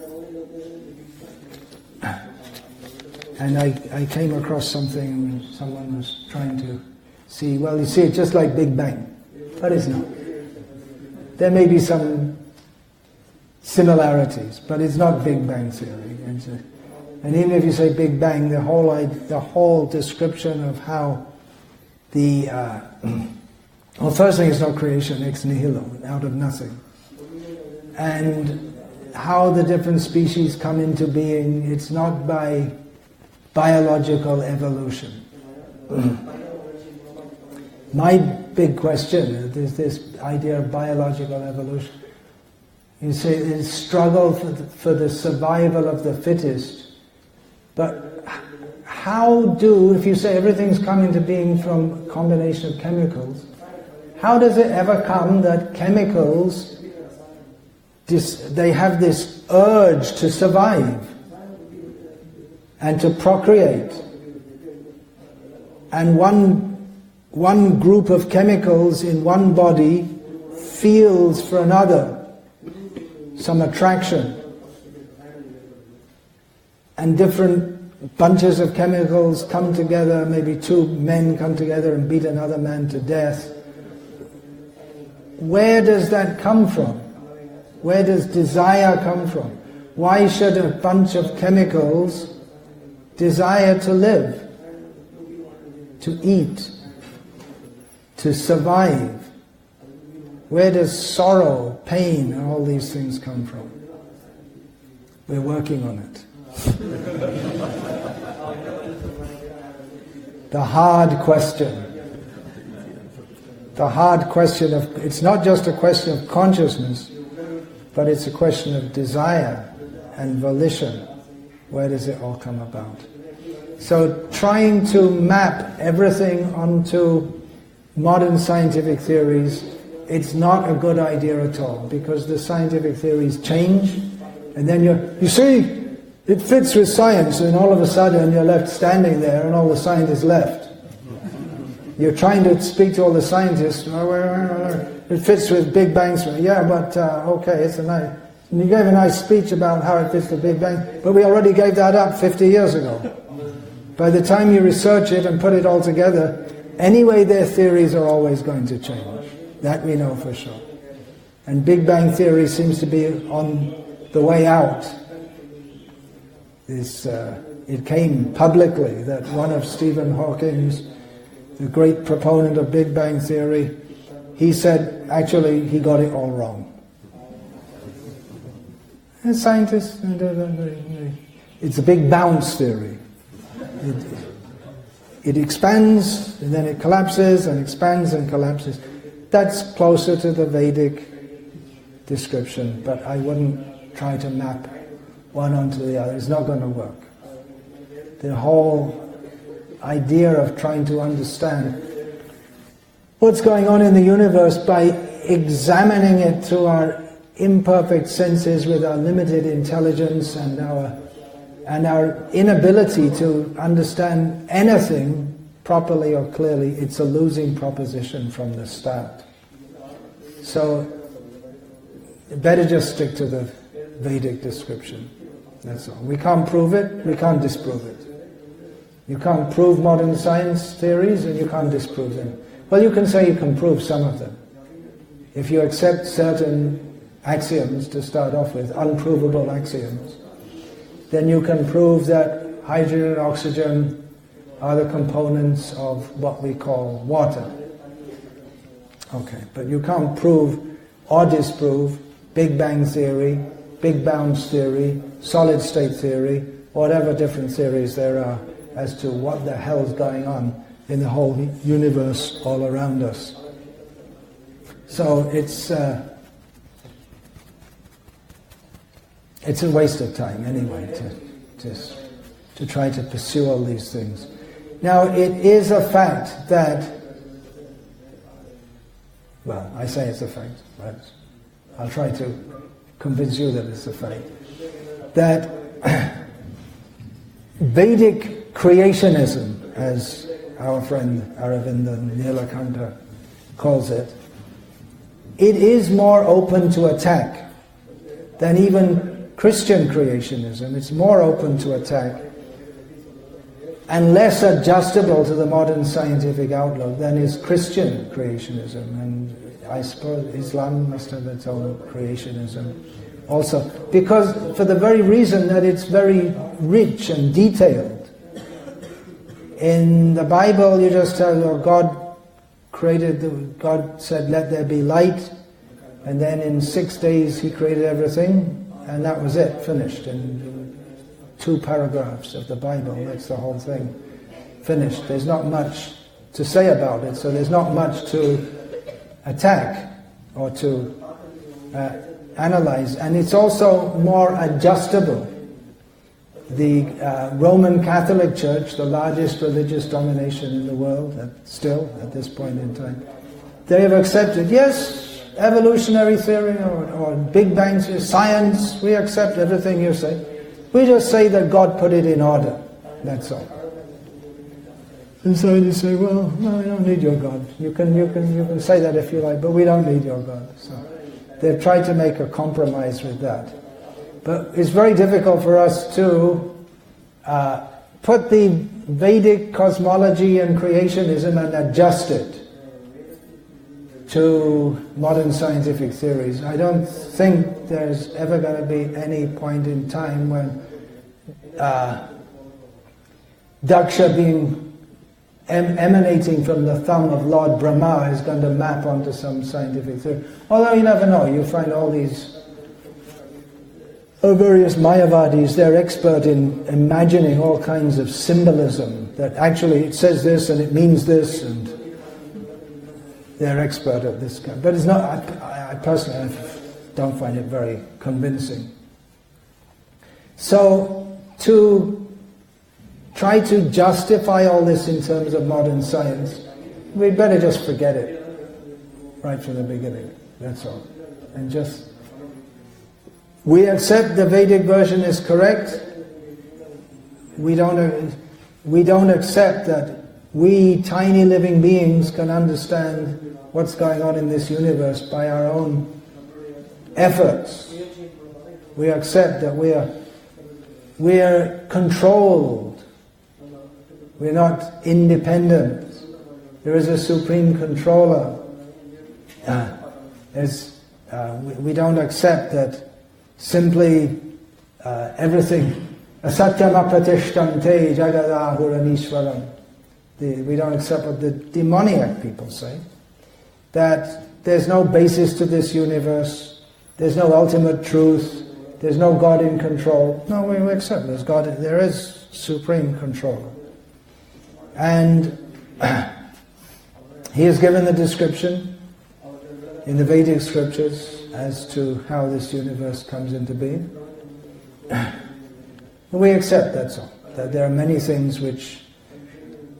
And I came across something when someone was trying to see, well, you see, it's just like Big Bang, but it's not. There may be some similarities, but it's not Big Bang Theory. And even if you say Big Bang, the whole description of how the well, first thing, it's not creation ex nihilo, out of nothing, and how the different species come into being. It's not by biological evolution. My big question is this idea of biological evolution. You say it's struggle for the survival of the fittest. But if you say everything's come into being from a combination of chemicals, how does it ever come that chemicals, they have this urge to survive and to procreate? And one group of chemicals in one body feels for another some attraction. And different bunches of chemicals come together, maybe two men come together and beat another man to death. Where does that come from? Where does desire come from? Why should a bunch of chemicals desire to live, to eat, to survive? Where does sorrow, pain, and all these things come from? We're working on it. The hard question. the hard question of, it's not just a question of consciousness, but it's a question of desire and volition. Where does it all come about? So trying to map everything onto modern scientific theories, it's not a good idea at all, because the scientific theories change, and then you see, it fits with science, and all of a sudden you're left standing there and all the scientists left. You're trying to speak to all the scientists, it fits with Big Bang. Yeah, but okay, it's a nice... And you gave a nice speech about how it fits with Big Bang, but we already gave that up 50 years ago. By the time you research it and put it all together, anyway their theories are always going to change. That we know for sure. And Big Bang theory seems to be on the way out. It came publicly that one of Stephen Hawking's, the great proponent of Big Bang theory, he said actually he got it all wrong. And scientists, it's a big bounce theory. It expands and then it collapses and expands and collapses. That's closer to the Vedic description, but I wouldn't try to map one onto the other. It's not going to work. The whole idea of trying to understand what's going on in the universe by examining it through our imperfect senses with our limited intelligence and our inability to understand anything properly or clearly, it's a losing proposition from the start. So, better just stick to the Vedic description. That's all. We can't prove it, we can't disprove it. You can't prove modern science theories and you can't disprove them. Well, you can say you can prove some of them. If you accept certain axioms to start off with, unprovable axioms, then you can prove that hydrogen and oxygen are the components of what we call water. Okay, but you can't prove or disprove Big Bang theory, Big Bounce theory, solid state theory, whatever different theories there are as to what the hell's going on in the whole universe all around us. So it's a waste of time anyway to try to pursue all these things. Now it is a fact that, well, I say it's a fact, but I'll try to convince you that it's a fact, that Vedic creationism, as our friend Aravinda Nilakanta calls it, it is more open to attack than even Christian creationism. It's more open to attack and less adjustable to the modern scientific outlook than is Christian creationism. And I suppose Islam must have its own creationism also, because for the very reason that it's very rich and detailed. In the Bible, you just tell, God said, let there be light, and then in 6 days He created everything, and that was it, finished. In 2 paragraphs of the Bible, that's the whole thing, finished. There's not much to say about it, so there's not much to attack or to analyze, and it's also more adjustable. The Roman Catholic Church, the largest religious domination in the world, still at this point in time, they have accepted, yes, evolutionary theory or Big Bang theory, science, we accept everything you say. We just say that God put it in order, that's all. And so you say, well, no, we don't need your God. You can say that if you like, but we don't need your God. So they've tried to make a compromise with that. But it's very difficult for us to put the Vedic cosmology and creationism and adjust it to modern scientific theories. I don't think there's ever going to be any point in time when Daksha being emanating from the thumb of Lord Brahma is going to map onto some scientific theory. Although you never know, you find all these various Mayavadis, they're expert in imagining all kinds of symbolism, that actually it says this and it means this, and they're expert at this kind. But it's not. I personally don't find it very convincing. So to try to justify all this in terms of modern science, we'd better just forget it right from the beginning. That's all. And just, we accept the Vedic version is correct. We don't accept that we tiny living beings can understand what's going on in this universe by our own efforts. We accept that we are controlled. We're not independent. There is a supreme controller. We don't accept that simply everything asatyam apratishtamte jagadahuranishwaram. We don't accept what the demoniac people say, that there's no basis to this universe, there's no ultimate truth, there's no God in control. No, we accept there's God. There is supreme controller. And he has given the description in the Vedic scriptures as to how this universe comes into being. We accept, that's all. That there are many things which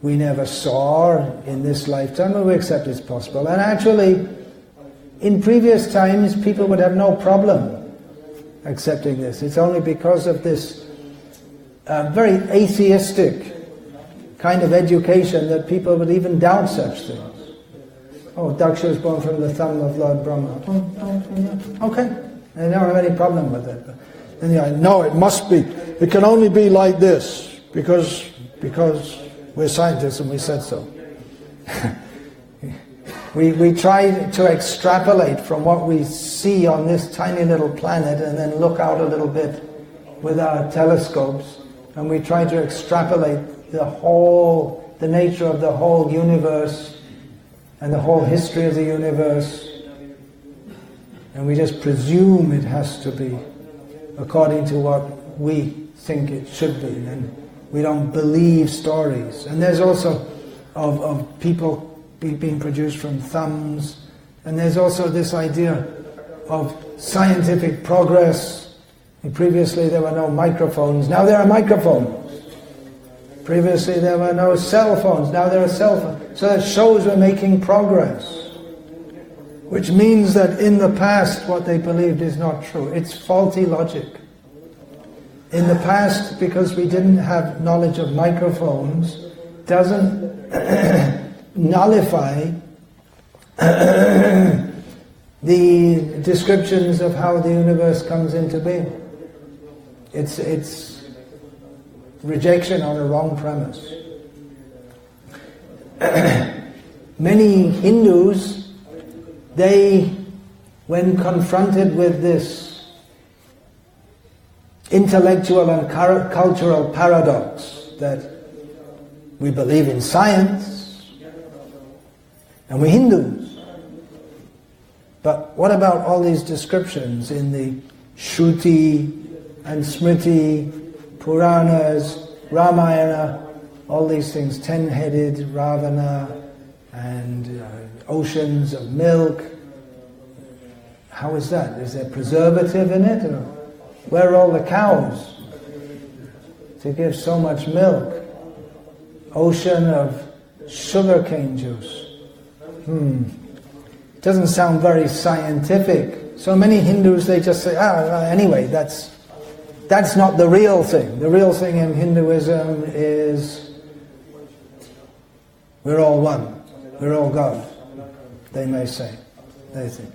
we never saw in this lifetime, but we accept it's possible. And actually, in previous times, people would have no problem accepting this. It's only because of this very atheistic kind of education that people would even doubt such things. Oh, Daksha was born from the thumb of Lord Brahma. Okay, they don't have any problem with it. And no, it must be. It can only be like this because we're scientists and we said so. We try to extrapolate from what we see on this tiny little planet and then look out a little bit with our telescopes, and we try to extrapolate the nature of the whole universe and the whole history of the universe, and we just presume it has to be according to what we think it should be, and we don't believe stories. And there's also of people being produced from thumbs, and there's also this idea of scientific progress. And previously there were no microphones, now there are microphones. Previously there were no cell phones, now there are cell phones. So that shows we're making progress. Which means that in the past what they believed is not true. It's faulty logic. In the past, because we didn't have knowledge of microphones, doesn't nullify the descriptions of how the universe comes into being. It's rejection on a wrong premise. Many Hindus, when confronted with this intellectual and cultural paradox that we believe in science and we're Hindus, but what about all these descriptions in the Shruti and Smriti, Puranas, Ramayana, all these things, 10-headed Ravana and oceans of milk? How is that? Is there preservative in it? Or where are all the cows to give so much milk? Ocean of sugarcane juice. Doesn't sound very scientific. So many Hindus, they just say, anyway, that's not the real thing. The real thing in Hinduism is we're all one. We're all God, they may say. They think.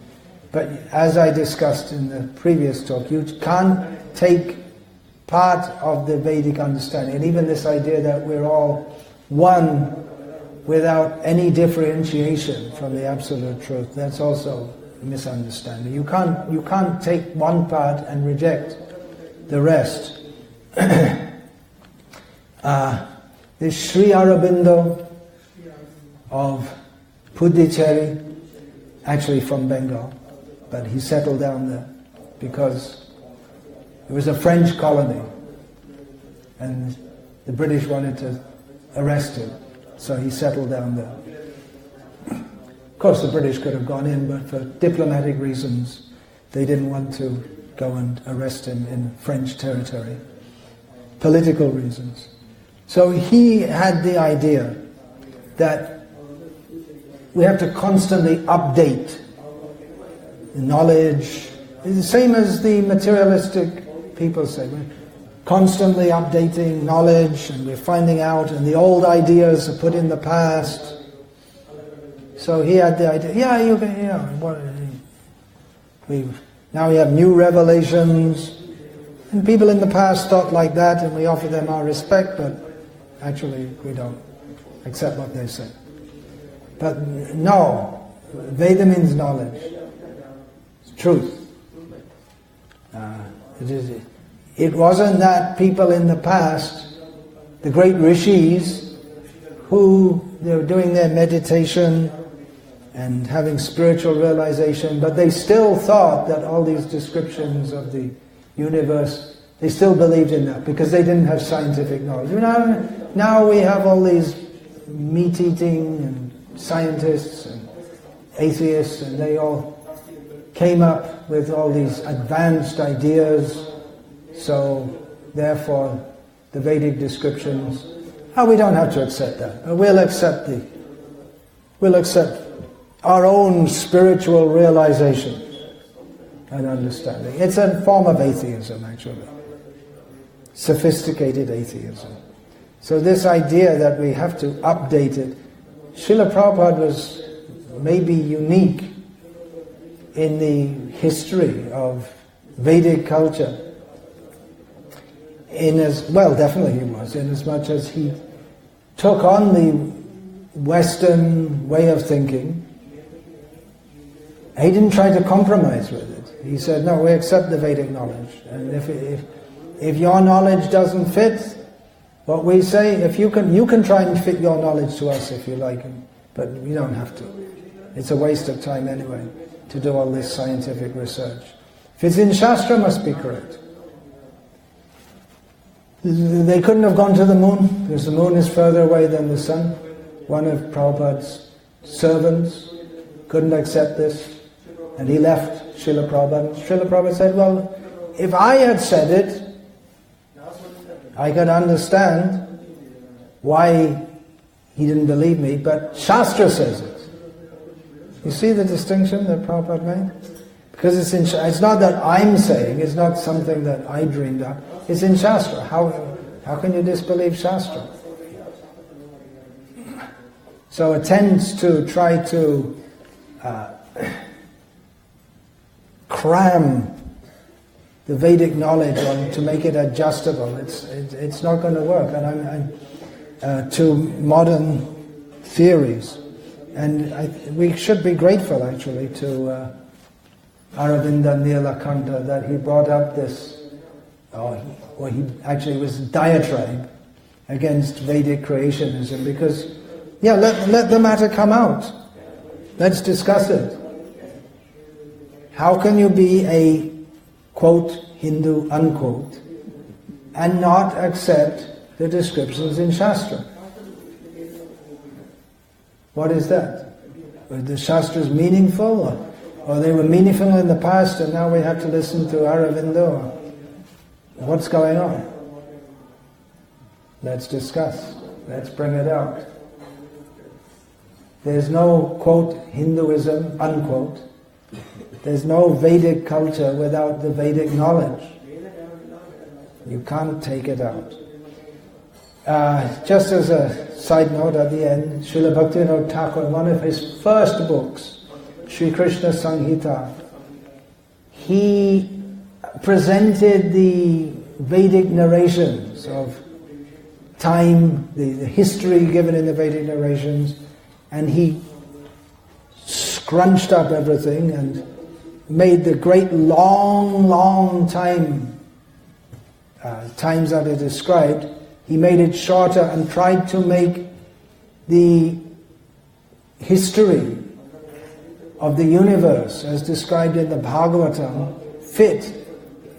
But as I discussed in the previous talk, you can't take part of the Vedic understanding, and even this idea that we're all one without any differentiation from the absolute truth, that's also a misunderstanding. You can't take one part and reject the rest. This Sri Aurobindo of Puducherry, actually from Bengal, but he settled down there because it was a French colony and the British wanted to arrest him, so he settled down there. course, the British could have gone in, but for diplomatic reasons, they didn't want to go and arrest him in French territory. Political reasons. So he had the idea that we have to constantly update knowledge. It's the same as the materialistic people say. We're constantly updating knowledge, and we're finding out, and the old ideas are put in the past. So he had the idea, now we have new revelations, and people in the past thought like that, and we offer them our respect, but actually we don't accept what they say. But no, Veda means knowledge, it's truth. It wasn't that people in the past, the great rishis, who they were doing their meditation and having spiritual realization, but they still thought that all these descriptions of the universe, they still believed in that because they didn't have scientific knowledge. Now we have all these meat-eating and scientists and atheists, and they all came up with all these advanced ideas, so therefore the Vedic descriptions, we don't have to accept that. We'll accept our own spiritual realization and understanding. It's a form of atheism, actually. Sophisticated atheism. So this idea that we have to update it, Srila Prabhupada was maybe unique in the history of Vedic culture. Definitely he was, in as much as he took on the Western way of thinking. He didn't try to compromise with it. He said, no, we accept the Vedic knowledge. And if your knowledge doesn't fit what we say, you can try and fit your knowledge to us if you like, but you don't have to. It's a waste of time anyway to do all this scientific research. If it's in Shastra, it must be correct. They couldn't have gone to the moon, because the moon is further away than the sun. One of Prabhupada's servants couldn't accept this, and he left Srila Prabhupada. Srila Prabhupada said, well, if I had said it, I could understand why he didn't believe me, but Shastra says it. You see the distinction that Prabhupada made? Because it's not that I'm saying, it's not something that I dreamed up, it's in Shastra. How can you disbelieve Shastra? So it tends to try to cram the Vedic knowledge to make it adjustable. It's not going to work. And to modern theories. And we should be grateful, actually, to Aravinda Nilakanta that he brought up this, he actually was a diatribe against Vedic creationism, because, let the matter come out. Let's discuss it. How can you be a, quote, Hindu, unquote, and not accept the descriptions in Shastra? What is that? Were the Shastras meaningful, or they were meaningful in the past and now we have to listen to Aravinda? What's going on? Let's discuss. Let's bring it out. There's no, quote, Hinduism, unquote. There's no Vedic culture without the Vedic knowledge. You can't take it out. Just as a side note at the end, Srila Bhaktivinoda Thakur, one of his first books, Sri Krishna Samhita, he presented the Vedic narrations of time, the history given in the Vedic narrations, and he scrunched up everything and made the great long times that are described. He made it shorter and tried to make the history of the universe as described in the Bhagavatam fit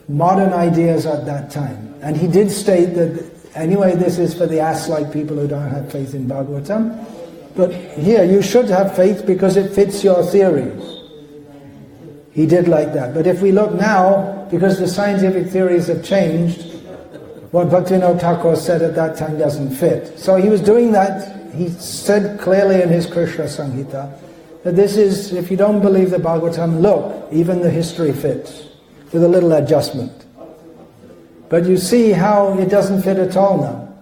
modern ideas at that time. And he did state that, anyway, this is for the ass-like people who don't have faith in Bhagavatam. but here you should have faith because it fits your theories. He did like that. But if we look now, because the scientific theories have changed, what Bhaktivinoda Thakur said at that time doesn't fit. So he was doing that. He said clearly in his Krishna Samhita that this is, if you don't believe the Bhagavatam, look, even the history fits, with a little adjustment. But you see how it doesn't fit at all now.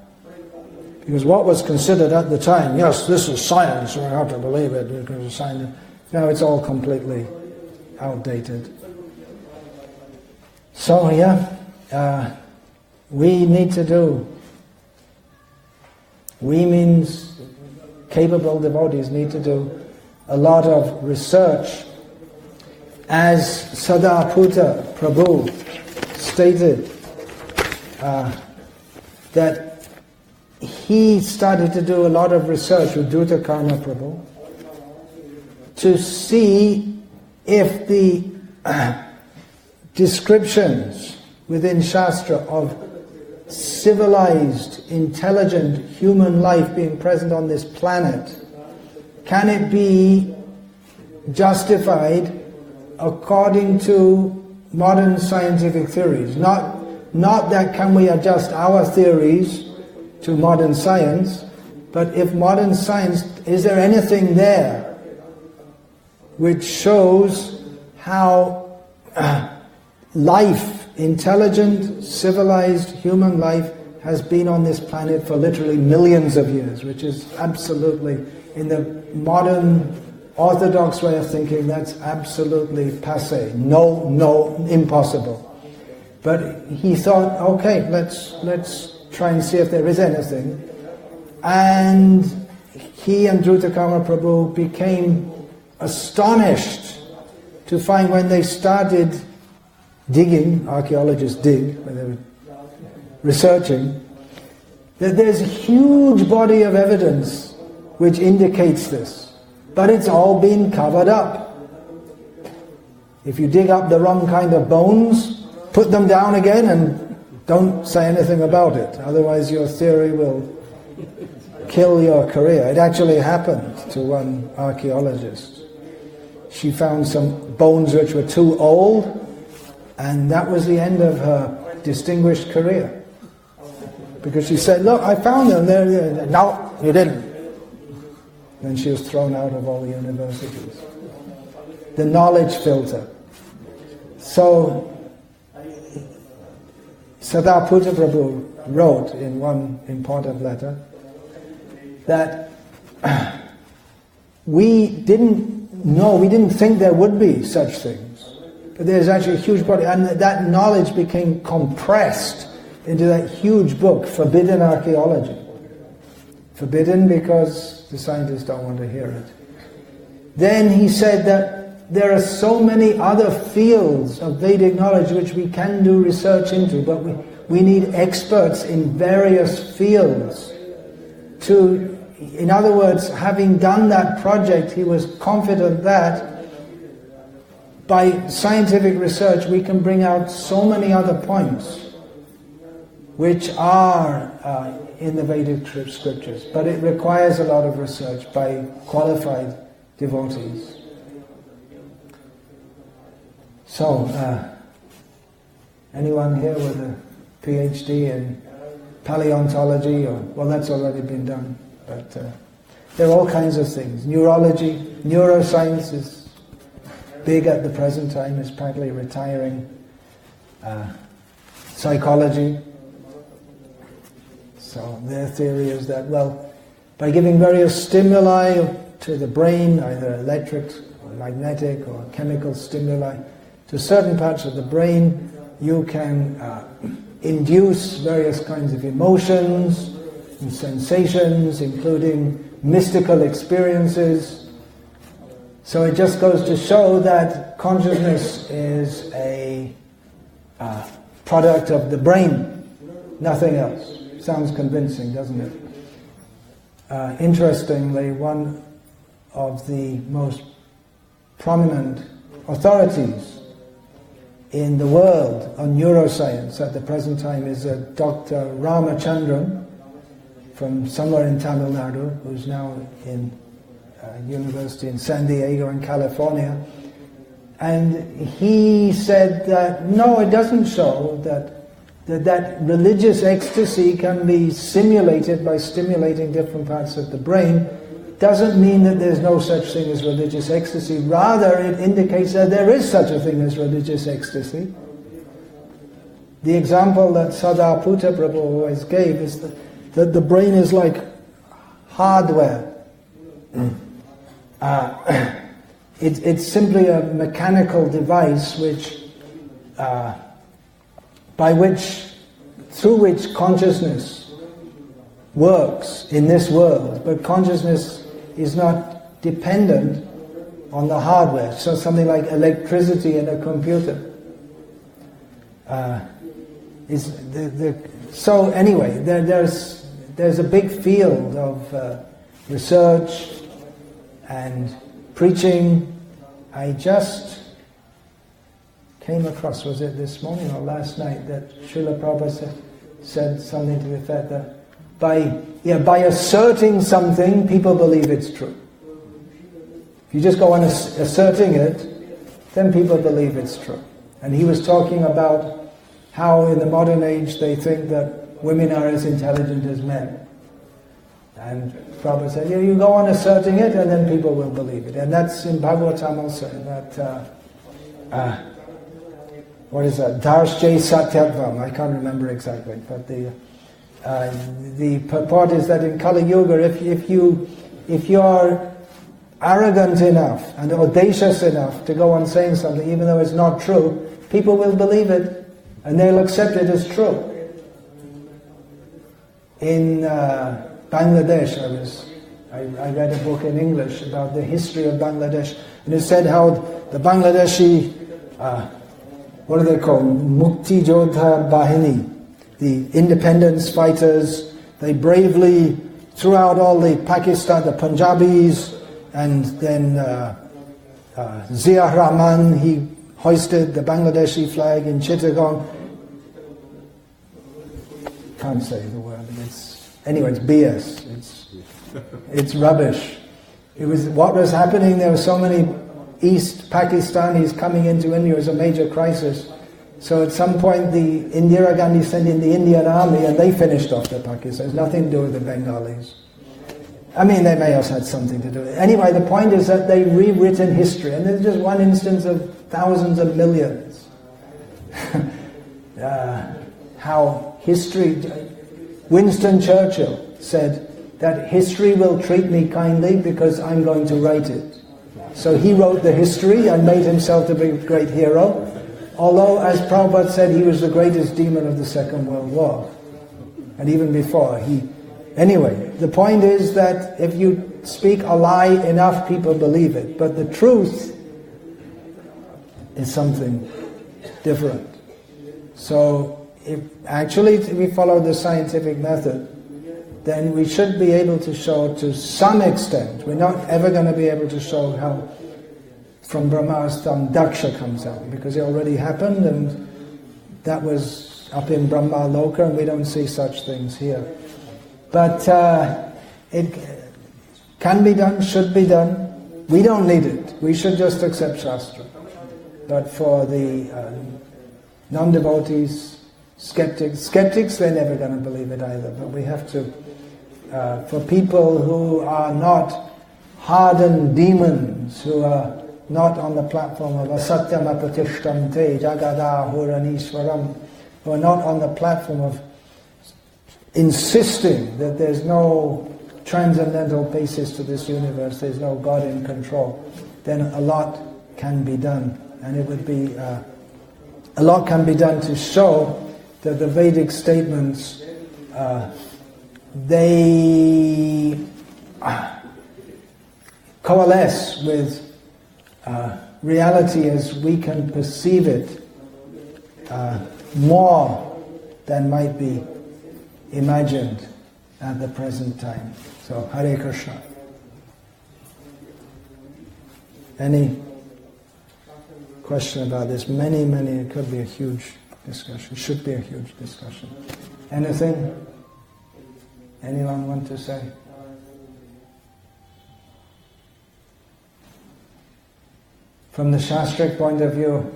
Because what was considered at the time, yes, this is science, we have to believe it, because it's science. Now it's all completely outdated. So we need to do, we means capable devotees need to do a lot of research. As Sadaputa Prabhu stated, that he started to do a lot of research with Druta Karma Prabhu to see if the descriptions within Shastra of civilized, intelligent human life being present on this planet, can it be justified according to modern scientific theories? Not that can we adjust our theories to modern science, but if modern science, is there anything there which shows how life, intelligent, civilized human life has been on this planet for literally millions of years, which is absolutely, in the modern orthodox way of thinking, that's absolutely passé. No, impossible. But he thought, okay, let's try and see if there is anything. And he and Druta Karma Prabhu became astonished to find, when they started digging, archaeologists dig, when they were researching, that there's a huge body of evidence which indicates this. But it's all been covered up. If you dig up the wrong kind of bones, put them down again and don't say anything about it. Otherwise your theory will kill your career. It actually happened to one archaeologist. She found some bones which were too old, and that was the end of her distinguished career. Because she said, look, I found them there. No, you didn't. Then she was thrown out of all the universities. The knowledge filter. So, Sadaputa Prabhu wrote in one important letter that we didn't think there would be such things. But there's actually a huge body, and that knowledge became compressed into that huge book, Forbidden Archaeology. Forbidden because the scientists don't want to hear it. Then he said that there are so many other fields of Vedic knowledge which we can do research into, but we need experts in various fields to, in other words, having done that project, he was confident that by scientific research we can bring out so many other points which are in the Vedic scriptures, but it requires a lot of research by qualified devotees. So, anyone here with a PhD in paleontology, or, well, that's already been done, but there are all kinds of things. Neurology, neuroscience is big at the present time, is practically retiring. Psychology. So their theory is that, well, by giving various stimuli to the brain, either electric or magnetic or chemical stimuli, to certain parts of the brain, you can induce various kinds of emotions and sensations, including mystical experiences. So it just goes to show that consciousness is a product of the brain, nothing else. Sounds convincing, doesn't it? Interestingly, one of the most prominent authorities in the world on neuroscience at the present time is Dr. Ramachandran from somewhere in Tamil Nadu, who's now in university in San Diego in California. And he said that, no, it doesn't show that religious ecstasy can be simulated by stimulating different parts of the brain. Doesn't mean that there's no such thing as religious ecstasy. Rather, it indicates that there is such a thing as religious ecstasy. The example that Sadhaputta Prabhu always gave is that the brain is like hardware. It's simply a mechanical device through which consciousness works in this world, but consciousness is not dependent on the hardware. So something like electricity in a computer. So anyway, there's a big field of research and preaching. I just came across, was it this morning or last night, that Srila Prabhupada said something to the effect that by asserting something, people believe it's true. If you just go on asserting it, then people believe it's true. And he was talking about how in the modern age they think that women are as intelligent as men. And Prabhupada said, you go on asserting it and then people will believe it. And that's in Bhagavatam also, that, what is that? Darshjay Satyatvam, I can't remember exactly, but the purport is that in Kali Yuga, if you are arrogant enough and audacious enough to go on saying something, even though it's not true, people will believe it and they'll accept it as true. In Bangladesh, I read a book in English about the history of Bangladesh, and it said how the Bangladeshi, what are they called? Mukti Jodha Bahini, the independence fighters, they bravely threw out all the Pakistan, the Punjabis, and then Zia Rahman, he hoisted the Bangladeshi flag in Chittagong. Can't say the word, but it's BS. It's rubbish. It was what was happening. There were so many East Pakistanis coming into India. It was a major crisis. So at some point, the Indira Gandhi sent in the Indian army, and they finished off the Pakistanis. It has nothing to do with the Bengalis. I mean, they may have had something to do with it. Anyway, the point is that they've rewritten history, and there's just one instance of thousands of millions. How history... Winston Churchill said that history will treat me kindly because I'm going to write it. So he wrote the history and made himself to be a great hero, although, as Prabhupada said, he was the greatest demon of the Second World War. And even before, Anyway, the point is that if you speak a lie enough, people believe it. But the truth is something different. So, if we follow the scientific method, then we should be able to show to some extent. We're not ever going to be able to show how from Brahma's thumb Daksha comes out, because it already happened, and that was up in Brahma Loka, and we don't see such things here. But it can be done, should be done. We don't need it. We should just accept Shastra. But for the non-devotees, skeptics, they're never going to believe it either. But we have to, for people who are not hardened demons, who are not on the platform of asatyam apatishtamte jagada huranishwaram, who are not on the platform of insisting that there's no transcendental basis to this universe, there's no God in control, then a lot can be done. And it would be, a lot can be done to show that the Vedic statements, they coalesce with reality as we can perceive it more than might be imagined at the present time. So, Hare Krishna. Any question about this? Many, it could be a huge discussion, should be a huge discussion. Anything? Anyone want to say? From the Shastric point of view,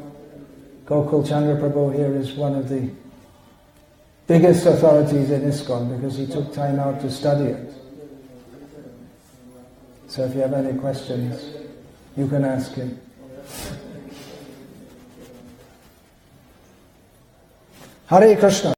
Gokul Chandra Prabhu here is one of the biggest authorities in ISKCON because he took time out to study it. So if you have any questions, you can ask him. Hare Krishna.